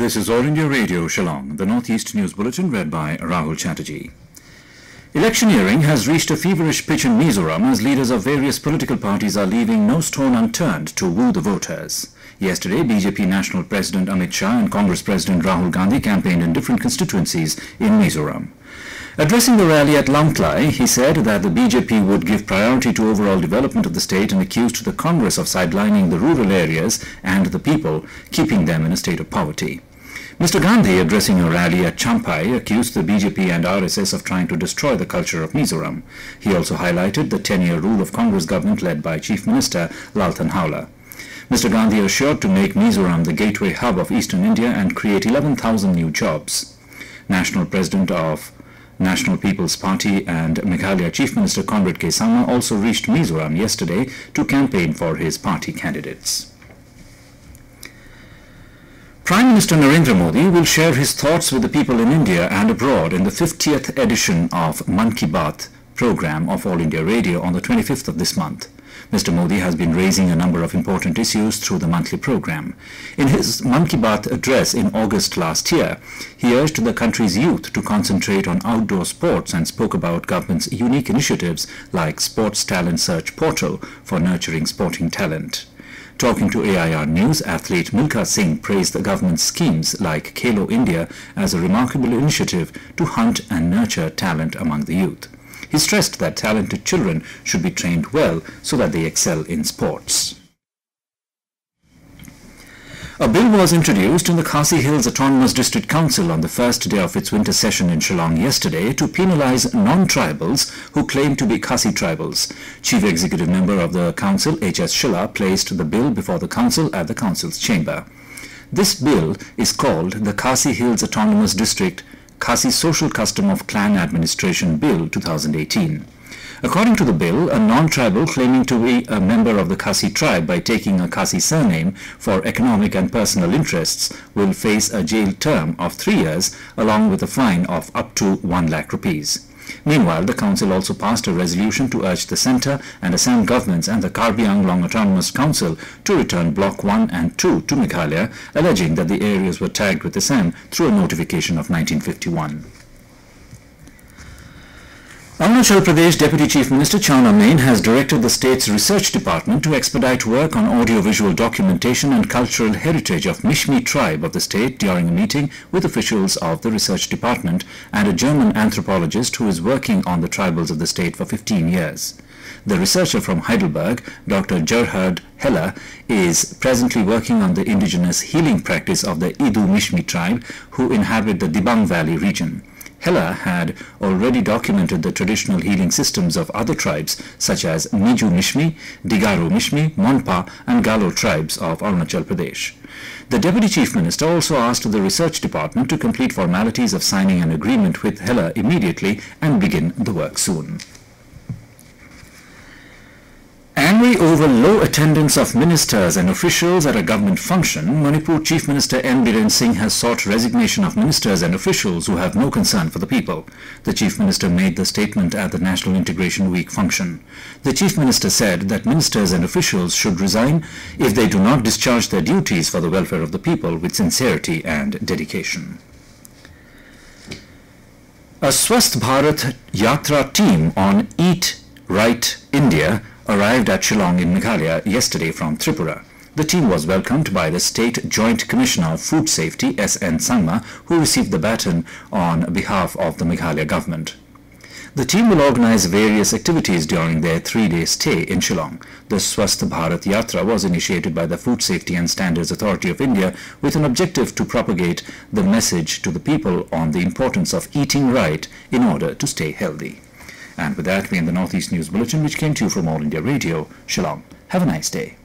This is All India Radio, Shillong, the Northeast News Bulletin read by Rahul Chatterjee. Electioneering has reached a feverish pitch in Mizoram as leaders of various political parties are leaving no stone unturned to woo the voters. Yesterday, BJP National President Amit Shah and Congress President Rahul Gandhi campaigned in different constituencies in Mizoram. Addressing the rally at Longklai, he said that the BJP would give priority to overall development of the state and accused the Congress of sidelining the rural areas and the people, keeping them in a state of poverty. Mr. Gandhi, addressing a rally at Champai, accused the BJP and RSS of trying to destroy the culture of Mizoram. He also highlighted the 10-year rule of Congress government led by Chief Minister Lalthanhawla. Mr. Gandhi assured to make Mizoram the gateway hub of eastern India and create 11,000 new jobs. National President of National People's Party and Meghalaya Chief Minister Conrad K also reached Mizoram yesterday to campaign for his party candidates. Prime Minister Narendra Modi will share his thoughts with the people in India and abroad in the 50th edition of Mann Ki Baat program of All India Radio on the 25th of this month. Mr. Modi has been raising a number of important issues through the monthly program. In his Mann Ki Baat address in August last year, he urged the country's youth to concentrate on outdoor sports and spoke about government's unique initiatives like Sports Talent Search Portal for nurturing sporting talent. Talking to AIR News, athlete Milkha Singh praised the government's schemes like Khelo India as a remarkable initiative to hunt and nurture talent among the youth. He stressed that talented children should be trained well so that they excel in sports. A bill was introduced in the Khasi Hills Autonomous District Council on the first day of its winter session in Shillong yesterday to penalise non-tribals who claim to be Khasi tribals. Chief Executive Member of the Council, H.S. Shilla, placed the bill before the Council at the Council's chamber. This bill is called the Khasi Hills Autonomous District Khasi Social Custom of Clan Administration Bill 2018. According to the bill, a non-tribal claiming to be a member of the Khasi tribe by taking a Khasi surname for economic and personal interests will face a jail term of 3 years along with a fine of up to 1 lakh rupees. Meanwhile, the Council also passed a resolution to urge the Centre and Assam governments and the Karbi Anglong Autonomous Council to return Block 1 and 2 to Meghalaya, alleging that the areas were tagged with Assam through a notification of 1951. Arunachal Pradesh Deputy Chief Minister Chowna has directed the state's research department to expedite work on audio-visual documentation and cultural heritage of Mishmi tribe of the state during a meeting with officials of the research department and a German anthropologist who is working on the tribals of the state for 15 years. The researcher from Heidelberg, Dr. Gerhard Heller, is presently working on the indigenous healing practice of the Idu Mishmi tribe who inhabit the Dibang Valley region. Heller had already documented the traditional healing systems of other tribes such as Miju Mishmi, Digaro Mishmi, Monpa and Galo tribes of Arunachal Pradesh. The Deputy Chief Minister also asked the Research Department to complete formalities of signing an agreement with Heller immediately and begin the work soon. Angry over low attendance of ministers and officials at a government function, Manipur Chief Minister Biren Singh has sought resignation of ministers and officials who have no concern for the people. The Chief Minister made the statement at the National Integration Week function. The Chief Minister said that ministers and officials should resign if they do not discharge their duties for the welfare of the people with sincerity and dedication. A Swasth Bharat Yatra team on Eat Right India arrived at Shillong in Meghalaya yesterday from Tripura. The team was welcomed by the State Joint Commissioner of Food Safety, S.N. Sangma, who received the baton on behalf of the Meghalaya government. The team will organize various activities during their 3-day stay in Shillong. The Swasth Bharat Yatra was initiated by the Food Safety and Standards Authority of India with an objective to propagate the message to the people on the importance of eating right in order to stay healthy. And with that, we end the Northeast News Bulletin, which came to you from All India Radio, Shillong. Have a nice day.